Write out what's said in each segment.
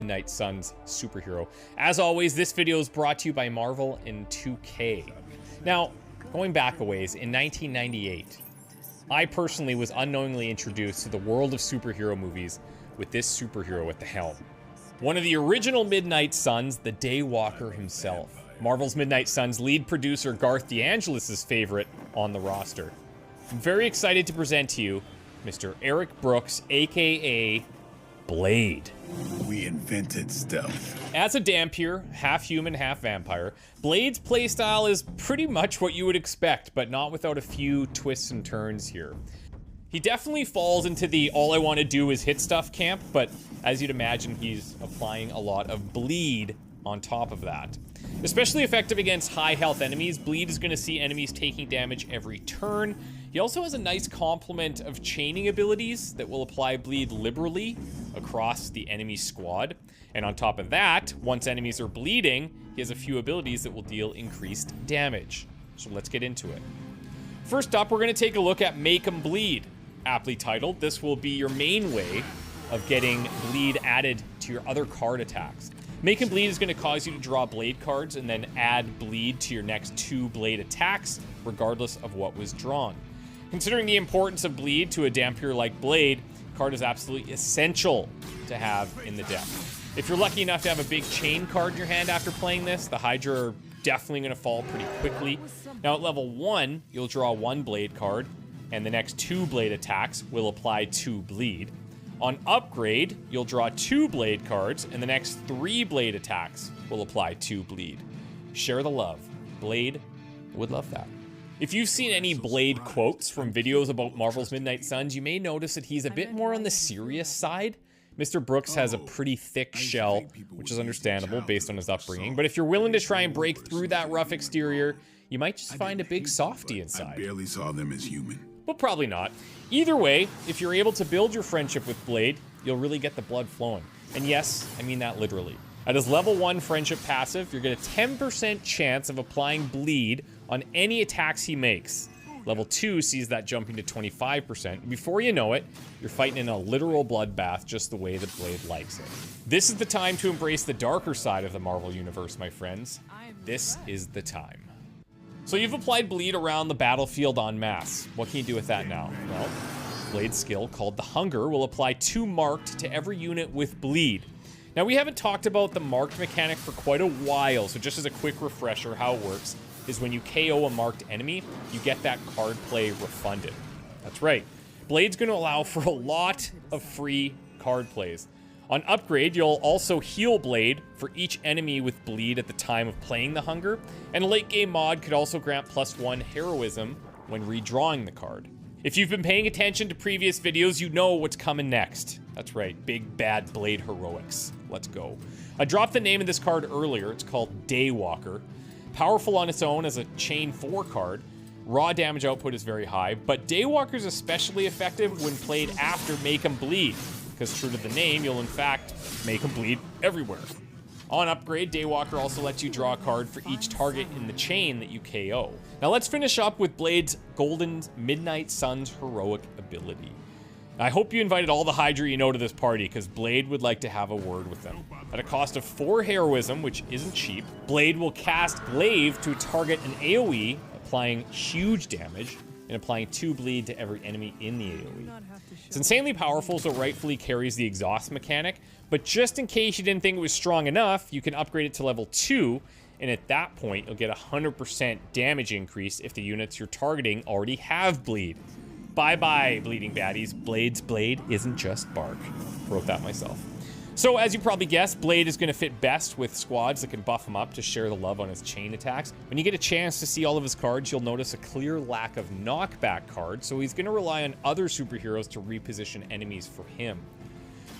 Midnight Suns superhero. As always, this video is brought to you by Marvel and 2K. Now, going back a ways, in 1998, I personally was unknowingly introduced to the world of superhero movies with this superhero at the helm. One of the original Midnight Suns, the Daywalker himself. Marvel's Midnight Suns lead producer Garth DeAngelis' favorite on the roster. I'm very excited to present to you Mr. Eric Brooks, aka Blade. We invented stealth. As a Dhampir, half human, half vampire, Blade's playstyle is pretty much what you would expect, but not without a few twists and turns here. He definitely falls into the all I want to do is hit stuff camp, but as you'd imagine, he's applying a lot of bleed on top of that. Especially effective against high health enemies, Bleed is going to see enemies taking damage every turn. He also has a nice complement of chaining abilities that will apply bleed liberally across the enemy squad. And on top of that, once enemies are bleeding, he has a few abilities that will deal increased damage. So let's get into it. First up, we're going to take a look at Make 'em Bleed. Aptly titled, this will be your main way of getting bleed added to your other card attacks. Make 'em Bleed is going to cause you to draw blade cards and then add bleed to your next 2 blade attacks, regardless of what was drawn. Considering the importance of bleed to a Dhampir like Blade, the card is absolutely essential to have in the deck. If you're lucky enough to have a big chain card in your hand after playing this, the Hydra are definitely going to fall pretty quickly. Now at level 1, you'll draw 1 blade card, and the next 2 blade attacks will apply 2 bleed. On upgrade, you'll draw 2 blade cards, and the next 3 blade attacks will apply 2 bleed. Share the love. Blade would love that. If you've seen any Blade quotes from videos about Marvel's Midnight Suns, you may notice that he's a bit more on the serious side. Mr. Brooks has a pretty thick shell, which is understandable based on his upbringing, but if you're willing to try and break through that rough exterior, you might just find a big softy inside. I barely saw them as human. But probably not. Either way, if you're able to build your friendship with Blade, you'll really get the blood flowing. And yes, I mean that literally. At his level 1 friendship passive, you're getting a 10% chance of applying bleed on any attacks he makes. Level 2 sees that jumping to 25%. Before you know it, you're fighting in a literal bloodbath just the way that Blade likes it. This is the time to embrace the darker side of the Marvel Universe, my friends. This is the time. So you've applied bleed around the battlefield en masse. What can you do with that now? Well, Blade's skill, called the Hunger, will apply 2 marked to every unit with bleed. Now, we haven't talked about the marked mechanic for quite a while, so just as a quick refresher, how it works is when you KO a marked enemy, you get that card play refunded. That's right. Blade's going to allow for a lot of free card plays. On upgrade, you'll also heal Blade for each enemy with bleed at the time of playing the Hunger, and a late game mod could also grant +1 heroism when redrawing the card. If you've been paying attention to previous videos, you know what's coming next. That's right, big bad Blade heroics. Let's go. I dropped the name of this card earlier. It's called Daywalker. Powerful on its own as a chain 4 card. Raw damage output is very high, but Daywalker is especially effective when played after Make 'em Bleed, because true to the name, you'll in fact make 'em bleed everywhere. On upgrade, Daywalker also lets you draw a card for each target in the chain that you KO. Now let's finish up with Blade's Golden Midnight Suns heroic ability. I hope you invited all the Hydra you know to this party, because Blade would like to have a word with them. At a cost of 4 heroism, which isn't cheap, Blade will cast Glaive to target an AoE, applying huge damage, and applying 2 bleed to every enemy in the AoE. It's insanely powerful, so it rightfully carries the exhaust mechanic, but just in case you didn't think it was strong enough, you can upgrade it to level 2, and at that point, you'll get a 100% damage increase if the units you're targeting already have bleed. Bye-bye, bleeding baddies. Blade's blade isn't just bark. Wrote that myself. So, as you probably guessed, Blade is going to fit best with squads that can buff him up to share the love on his chain attacks. When you get a chance to see all of his cards, you'll notice a clear lack of knockback cards, so he's going to rely on other superheroes to reposition enemies for him.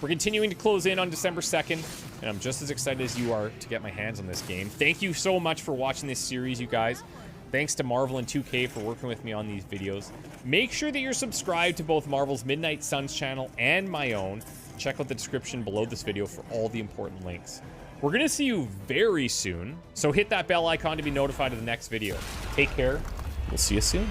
We're continuing to close in on December 2nd, and I'm just as excited as you are to get my hands on this game. Thank you so much for watching this series, you guys. Thanks to Marvel and 2K for working with me on these videos. Make sure that you're subscribed to both Marvel's Midnight Suns channel and my own. Check out the description below this video for all the important links. We're going to see you very soon, so hit that bell icon to be notified of the next video. Take care. We'll see you soon.